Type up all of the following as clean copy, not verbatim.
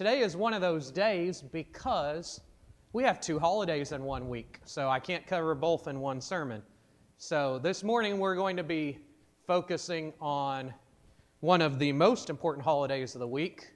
Today is one of those days because we have 2 holidays in 1 week, so I can't cover both in one sermon. So this morning we're going to be focusing on one of the most important holidays of the week,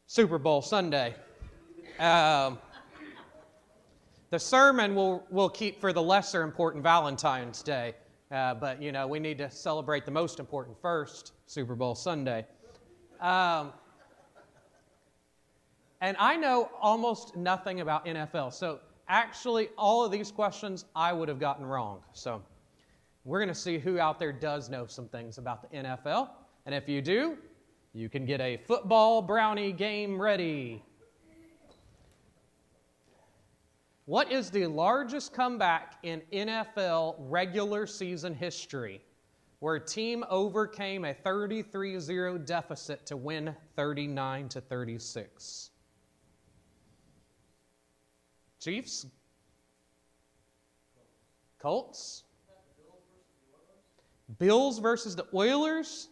Super Bowl Sunday. The sermon we'll keep for the lesser important Valentine's Day, but we need to celebrate the most important first, Super Bowl Sunday. And I know almost nothing about NFL, so actually all of these questions I would have gotten wrong. So we're going to see who out there does know some things about the NFL. And if you do, you can get a football brownie game ready. What is the largest comeback in NFL regular season history, where a team overcame a 33-0 deficit to win 39-36? Chiefs? Colts? Bills versus the Oilers?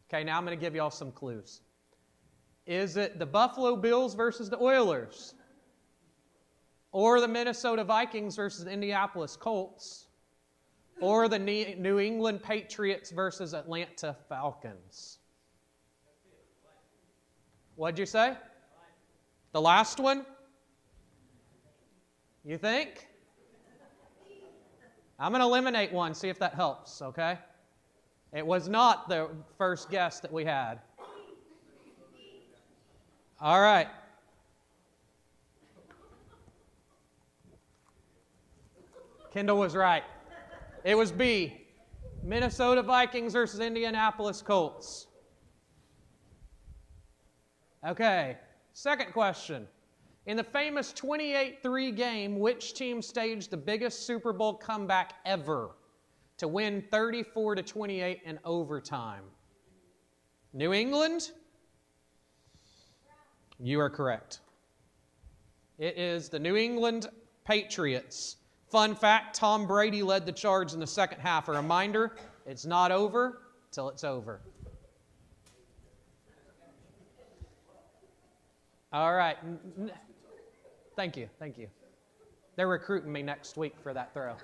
Okay, now I'm going to give you all some clues. Is it the Buffalo Bills versus the Oilers? Or the Minnesota Vikings versus the Indianapolis Colts? Or the New England Patriots versus Atlanta Falcons? What'd you say? The last one? You think? I'm going to eliminate one, see if that helps, okay? It was not the first guess that we had. All right. Kendall was right. It was B. Minnesota Vikings versus Indianapolis Colts. Okay, second question. In the famous 28-3 game, which team staged the biggest Super Bowl comeback ever to win 34-28 in overtime? New England? You are correct. It is the New England Patriots. Fun fact, Tom Brady led the charge in the second half. A reminder, it's not over till it's over. All right. Thank you. They're recruiting me next week for that throw.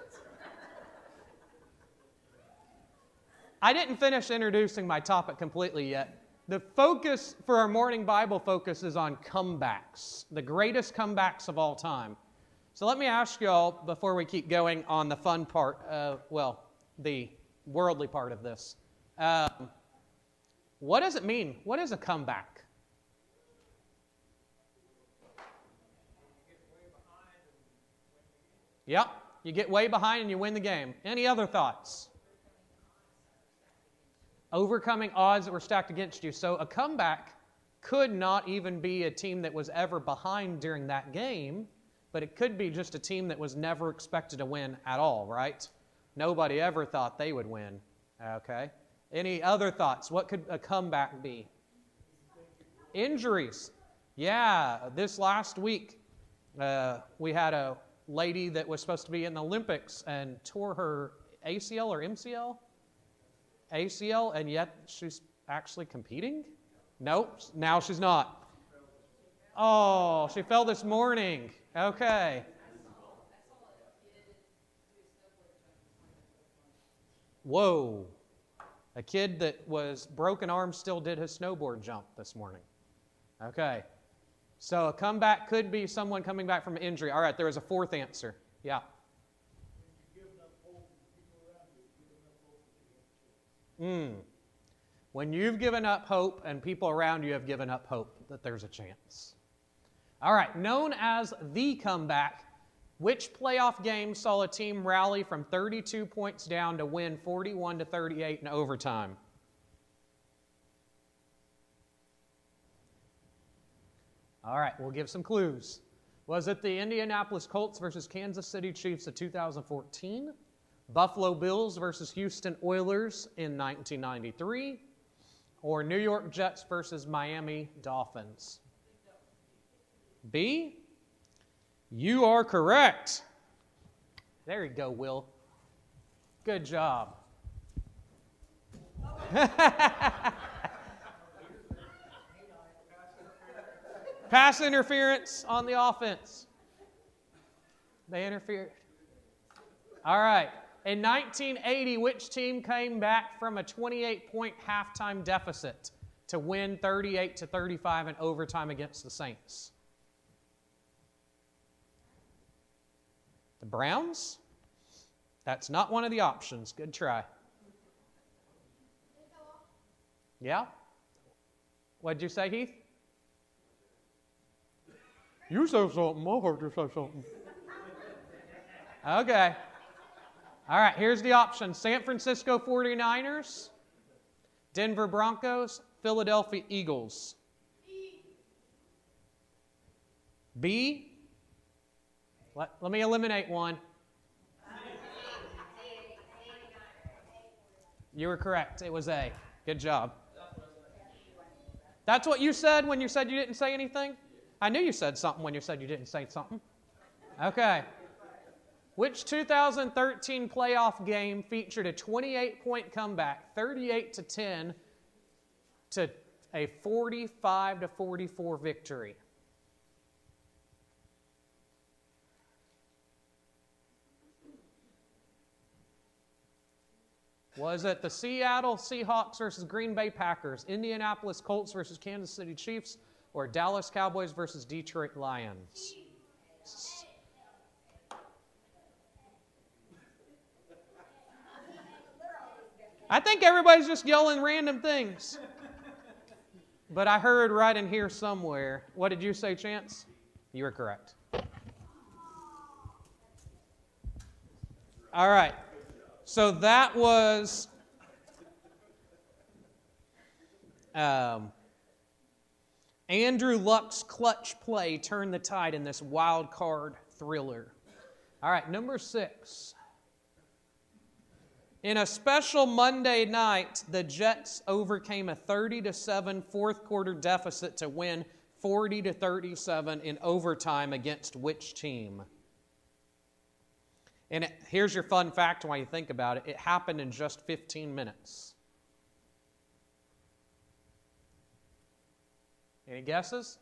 I didn't finish introducing my topic completely yet. The focus for our morning Bible focus is on comebacks, the greatest comebacks of all time. So let me ask you all, before we keep going on the fun part, the worldly part of this. What does it mean? What is a comeback? Yep, you get way behind and you win the game. Any other thoughts? Overcoming odds that were stacked against you. So a comeback could not even be a team that was ever behind during that game, but it could be just a team that was never expected to win at all, right? Nobody ever thought they would win. Okay. Any other thoughts? What could a comeback be? Injuries. Yeah, this last week we had a lady that was supposed to be in the Olympics and tore her ACL or MCL? ACL, and yet she's actually competing? Nope, now she's not. Oh, she fell this morning. Okay. Whoa. A kid that was broken arm still did his snowboard jump this morning. Okay. So a comeback could be someone coming back from an injury. All right, there was a fourth answer. Yeah. When you've given up hope and people around you have given up hope that there's a chance. All right, known as the comeback, which playoff game saw a team rally from 32 points down to win 41-38 in overtime? All right, we'll give some clues. Was it the Indianapolis Colts versus Kansas City Chiefs of 2014? Buffalo Bills versus Houston Oilers in 1993? Or New York Jets versus Miami Dolphins? B? You are correct. There you go, Will. Good job. Pass interference on the offense. They interfered. All right. In 1980, which team came back from a 28-point halftime deficit to win 38-35 in overtime against the Saints? The Browns? That's not one of the options. Good try. Yeah? What'd you say, Heath? You said something. I heard you say something. Okay. All right, here's the options. San Francisco 49ers, Denver Broncos, Philadelphia Eagles. B? Let me eliminate one. You were correct. It was A. Good job. That's what you said when you said you didn't say anything? I knew you said something when you said you didn't say something. Okay. Which 2013 playoff game featured a 28-point comeback, 38-10, to a 45-44 victory? Was it the Seattle Seahawks versus Green Bay Packers, Indianapolis Colts versus Kansas City Chiefs, or Dallas Cowboys versus Detroit Lions? I think everybody's just yelling random things. But I heard right in here somewhere. What did you say, Chance? You were correct. All right. So that was Andrew Luck's clutch play turned the tide in this wild card thriller. All right, number 6. In a special Monday night, the Jets overcame a 30-7 fourth quarter deficit to win 40-37 in overtime against which team? And here's your fun fact while you think about it. It happened in just 15 minutes. Any guesses?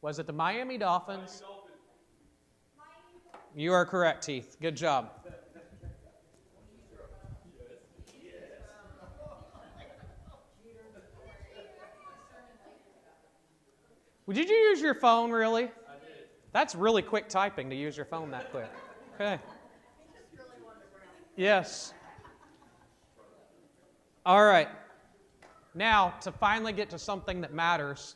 Was it the Miami Dolphins? You are correct, Heath. Good job. Did you use your phone, really? I did. That's really quick typing to use your phone that quick. Okay. Yes. All right. Now, to finally get to something that matters,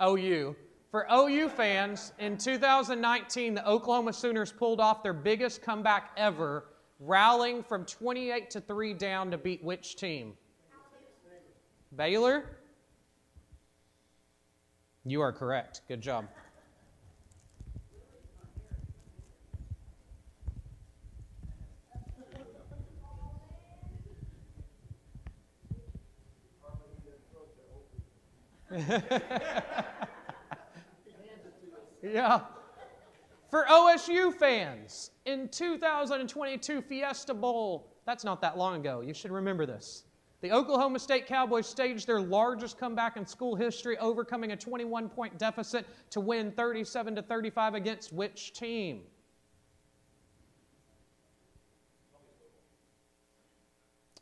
OU. For OU fans, in 2019, the Oklahoma Sooners pulled off their biggest comeback ever, rallying from 28-3 down to beat which team? Baylor? You are correct. Good job. Yeah. For OSU fans, in 2022 Fiesta Bowl, that's not that long ago. You should remember this. The Oklahoma State Cowboys staged their largest comeback in school history, overcoming a 21-point deficit to win 37-35 against which team?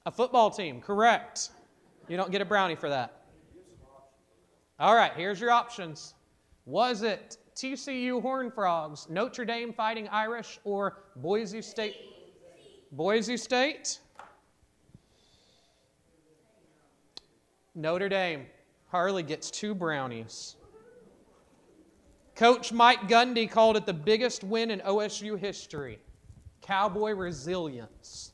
A football team, correct. You don't get a brownie for that. All right, here's your options. Was it TCU Horned Frogs, Notre Dame Fighting Irish, or Boise State? Boise State? Notre Dame. Harley gets 2 brownies. Coach Mike Gundy called it the biggest win in OSU history. Cowboy resilience.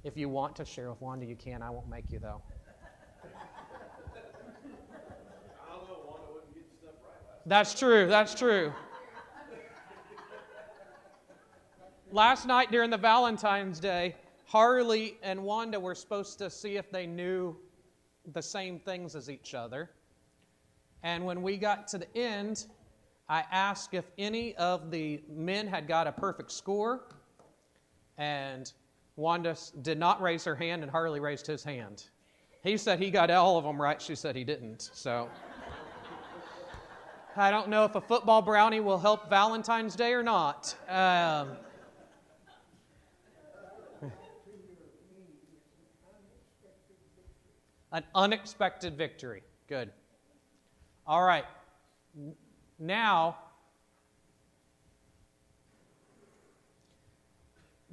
If you want to share with Wanda, you can. I won't make you, though. That's true. That's true. Last night during the Valentine's Day, Harley and Wanda were supposed to see if they knew the same things as each other. And when we got to the end, I asked if any of the men had got a perfect score. And Wanda did not raise her hand, and Harley raised his hand. He said he got all of them right. She said he didn't. So I don't know if a football brownie will help Valentine's Day or not. An unexpected victory. Good. All right. Now,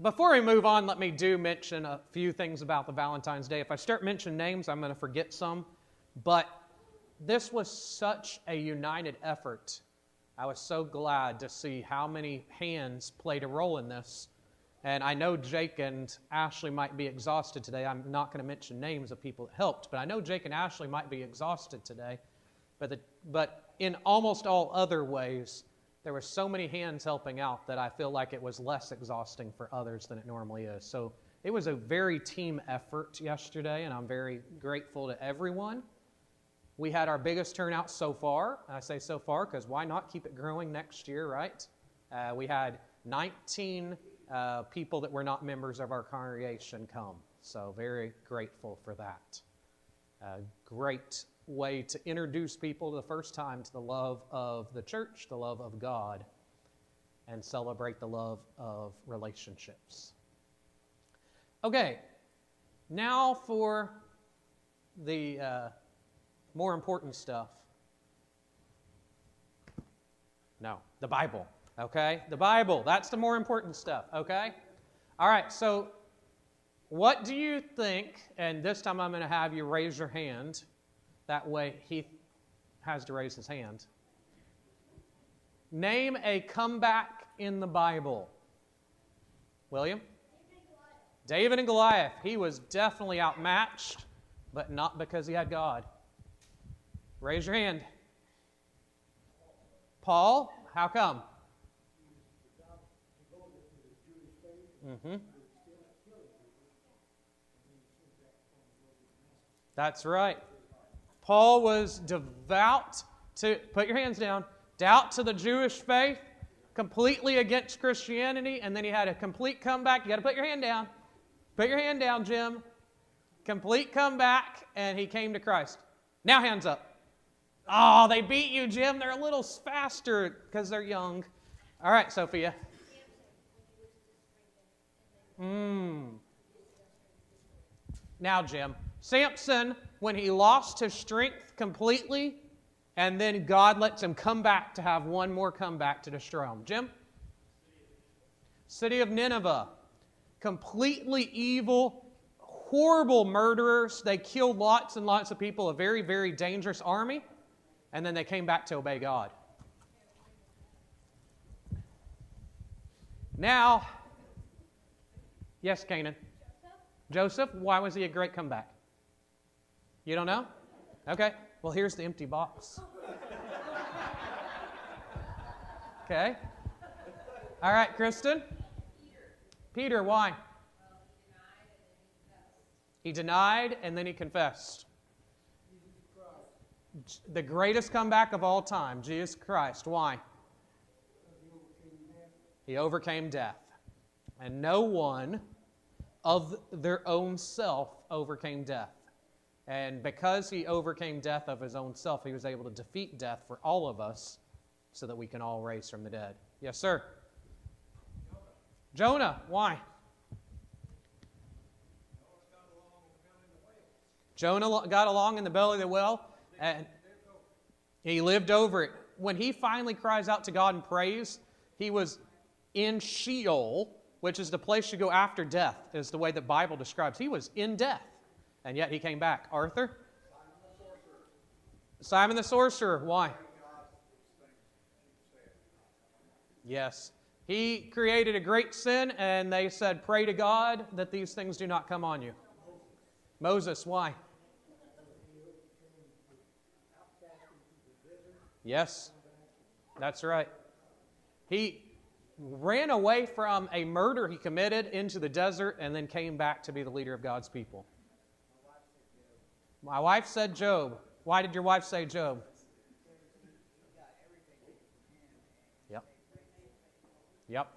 before we move on, let me mention a few things about the Valentine's Day. If I start mentioning names, I'm going to forget some. But this was such a united effort. I was so glad to see how many hands played a role in this. And I know Jake and Ashley might be exhausted today. I'm not going to mention names of people that helped, but I know Jake and Ashley might be exhausted today. But in almost all other ways, there were so many hands helping out that I feel like it was less exhausting for others than it normally is. So it was a very team effort yesterday, and I'm very grateful to everyone. We had our biggest turnout so far. I say so far because why not keep it growing next year, right? We had 19 people that were not members of our congregation come. So very grateful for that. Great way to introduce people the first time to the love of the church, the love of God, and celebrate the love of relationships. Okay, now for the more important stuff. No, the Bible. Okay? The Bible, that's the more important stuff, okay? All right, so what do you think, and this time I'm going to have you raise your hand. That way Heath has to raise his hand. Name a comeback in the Bible. William? David and Goliath. He was definitely outmatched, but not because he had God. Raise your hand. Paul? How come? That's right. Paul was devout to, put your hands down, doubt to the Jewish faith, completely against Christianity, and then he had a complete comeback. You got to put your hand down. Put your hand down, Jim. Complete comeback, and he came to Christ. Now hands up. Oh, they beat you, Jim. They're a little faster because they're young. All right, Sophia. Now, Jim. Samson, when he lost his strength completely, and then God lets him come back to have one more comeback to destroy him. Jim? City of Nineveh. Completely evil, horrible murderers. They killed lots and lots of people, a very, very dangerous army, and then they came back to obey God. Now, yes, Canaan. Joseph, why was he a great comeback? You don't know? Okay, well, here's the empty box. Okay. All right, Kristen. Peter, why? He denied and then he confessed. The greatest comeback of all time, Jesus Christ. Why? He overcame death. And no one of their own self overcame death. And because he overcame death of his own self, he was able to defeat death for all of us so that we can all rise from the dead. Yes, sir. Jonah, why? Jonah got along in the belly of the whale, and he lived over it. When he finally cries out to God and prays, he was in Sheol, which is the place you go after death, is the way the Bible describes. He was in death, and yet he came back. Arthur? Simon the sorcerer, why? Yes. He created a great sin, and they said, pray to God that these things do not come on you. Moses, why? Yes, that's right. He ran away from a murder he committed into the desert and then came back to be the leader of God's people. My wife said Job. Why did your wife say Job? Yep.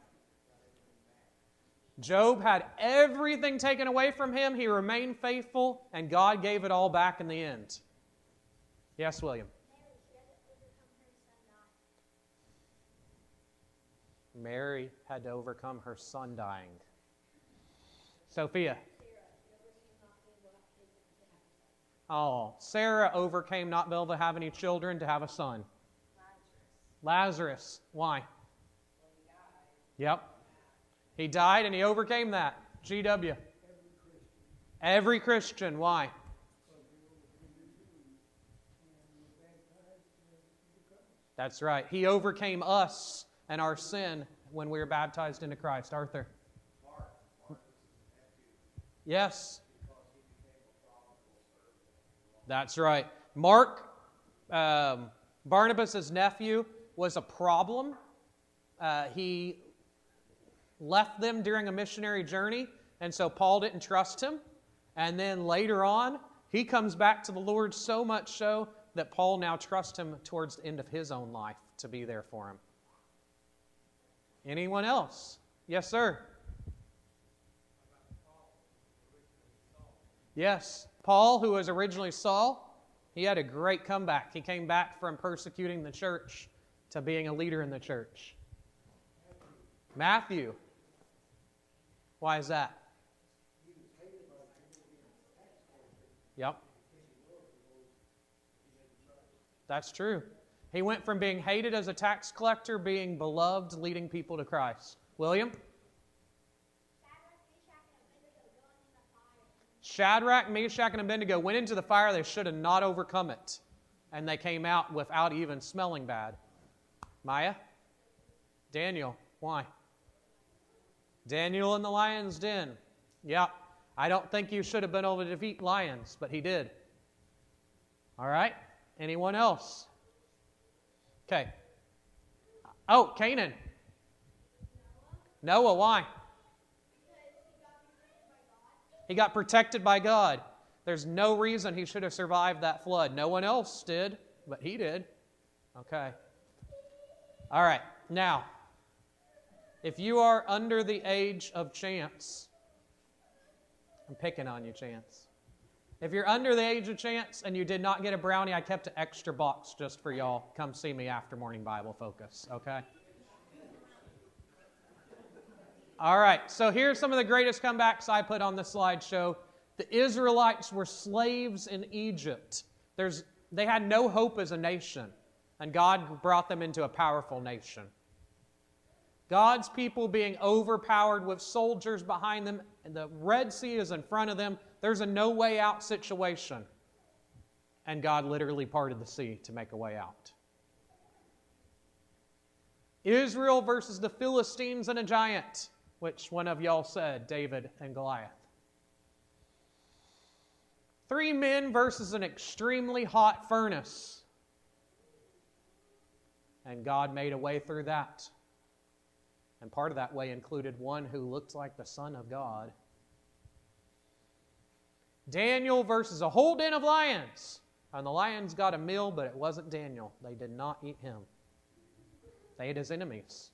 Job had everything taken away from him. He remained faithful, and God gave it all back in the end. Yes, William? Mary had to overcome her son dying. Sophia? Oh, Sarah overcame not being able to have any children to have a son. Lazarus. Why? Yep. He died and he overcame that. GW. Every Christian. Why? That's right. He overcame us and our sin when we were baptized into Christ. Arthur. Yes. That's right. Mark, Barnabas' nephew, was a problem. He left them during a missionary journey, and so Paul didn't trust him. And then later on, he comes back to the Lord so much so that Paul now trusts him towards the end of his own life to be there for him. Anyone else? Yes, sir. Yes. Paul, who was originally Saul, he had a great comeback. He came back from persecuting the church to being a leader in the church. Matthew. Why is that? Yep. That's true. He went from being hated as a tax collector, being beloved, leading people to Christ. William? Shadrach, Meshach, and Abednego went into the fire. They should have not overcome it. And they came out without even smelling bad. Maya? Daniel. Why? Daniel in the lion's den. Yeah. I don't think you should have been able to defeat lions, but he did. All right. Anyone else? Okay. Oh, Canaan. Noah, why? He got protected by God. There's no reason he should have survived that flood. No one else did, but he did. Okay. All right. Now, if you are under the age of Chance, I'm picking on you, Chance. If you're under the age of Chance and you did not get a brownie, I kept an extra box just for y'all. Come see me after morning Bible focus, okay? All right, so here's some of the greatest comebacks I put on the slideshow. The Israelites were slaves in Egypt. They had no hope as a nation, and God brought them into a powerful nation. God's people being overpowered with soldiers behind them, and the Red Sea is in front of them. There's a no way out situation. And God literally parted the sea to make a way out. Israel versus the Philistines and a giant. Which one of y'all said? David and Goliath. 3 men versus an extremely hot furnace. And God made a way through that. And part of that way included one who looked like the Son of God. Daniel versus a whole den of lions. And the lions got a meal, but it wasn't Daniel. They did not eat him. They ate his enemies.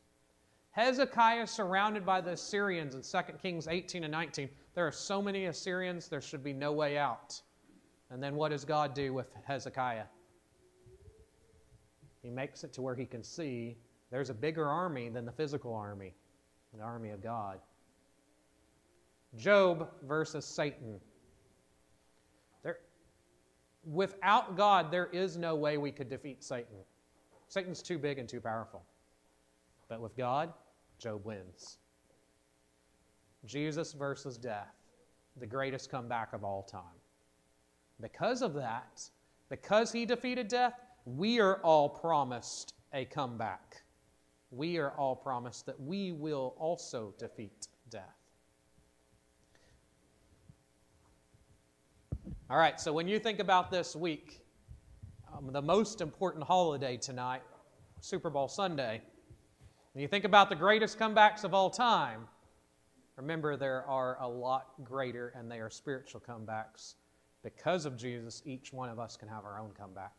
Hezekiah surrounded by the Assyrians in 2 Kings 18 and 19. There are so many Assyrians, there should be no way out. And then what does God do with Hezekiah? He makes it to where he can see there's a bigger army than the physical army, the army of God. Job versus Satan. Without God, there is no way we could defeat Satan. Satan's too big and too powerful. But with God, Job wins. Jesus versus death, the greatest comeback of all time. Because of that, because he defeated death, we are all promised a comeback. We are all promised that we will also defeat death. All right, so when you think about this week, the most important holiday tonight, Super Bowl Sunday, when you think about the greatest comebacks of all time, remember there are a lot greater, and they are spiritual comebacks. Because of Jesus, each one of us can have our own comeback.